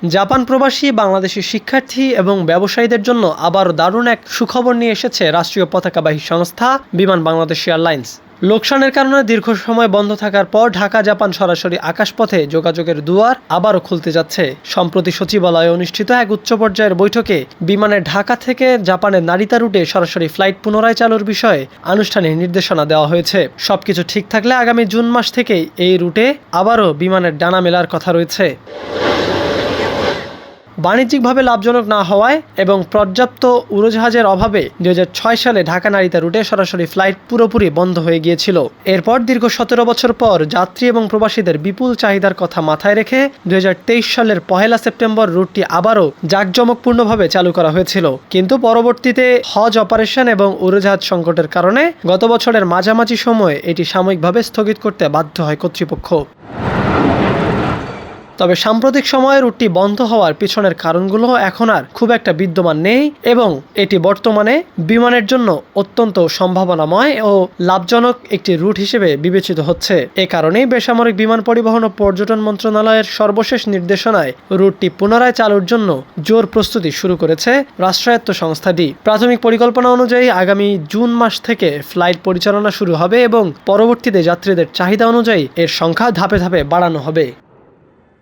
Japan প্রবাসী বাংলাদেশি শিক্ষার্থী এবং ব্যবসায়ীদের জন্য আবারও দারুণ এক সুখবর নিয়ে এসেছে রাষ্ট্রীয় পতাকাবাহী সংস্থা বিমান বাংলাদেশ এয়ারলাইন্স। লোকসানের কারণে দীর্ঘ সময় বন্ধ থাকার পর ঢাকা জাপান সরাসরি আকাশপথে যোগাযোগের দুয়ার আবারও খুলতে যাচ্ছে। সম্প্রতি সচিবালয়ে অনুষ্ঠিত এক উচ্চ পর্যায়ের বৈঠকে বিমানের ঢাকা থেকে জাপানের নারিতা রুটে সরাসরি ফ্লাইট পুনরায় চালুর বিষয়ে আনুষ্ঠানিক নির্দেশনা দেওয়া হয়েছে। সবকিছু ঠিক থাকলে আগামী জুন মাস থেকেই এই রুটে আবারও বিমানের ডানা মেলার কথা রয়েছে। বাণিজ্যিকভাবে লাভজনক না হওয়ায় এবং পর্যাপ্ত উড়োজাহাজের অভাবে 2006 সালে ঢাকা নারিতা রুটে সরাসরি ফ্লাইট পুরোপুরি বন্ধ হয়ে গিয়েছিল। এরপর দীর্ঘ 17 বছর পর যাত্রী এবং প্রবাসীদের বিপুল চাহিদার কথা মাথায় রেখে 2023 সালের 1 সেপ্টেম্বর রুটটি আবারও জাঁকজমকপূর্ণভাবে চালু করা হয়েছিল। কিন্তু পরবর্তীতে হজ অপারেশন এবং উড়োজাহাজ সংকটের কারণে গত বছরের মাঝামাঝি সময়ে এটি সাময়িকভাবে স্থগিত করতে বাধ্য হয় কর্তৃপক্ষ। তবে সাম্প্রতিক সময়ে রুটটি বন্ধ হওয়ার পিছনের কারণগুলো এখন আর খুব একটা বিদ্যমান নেই এবং এটি বর্তমানে বিমানের জন্য অত্যন্ত সম্ভাবনাময় ও লাভজনক একটি রুট হিসেবে বিবেচিত হচ্ছে। এ কারণেই বেসামরিক বিমান পরিবহন ও পর্যটন মন্ত্রণালয়ের সর্বশেষ নির্দেশনায় রুটটি পুনরায় চালুর জন্য জোর প্রস্তুতি শুরু করেছে রাষ্ট্রায়ত্ত সংস্থাটি। প্রাথমিক পরিকল্পনা অনুযায়ী আগামী জুন মাস থেকে ফ্লাইট পরিচালনা শুরু হবে এবং পরবর্তীতে যাত্রীদের চাহিদা অনুযায়ী এর সংখ্যা ধাপে ধাপে বাড়ানো হবে।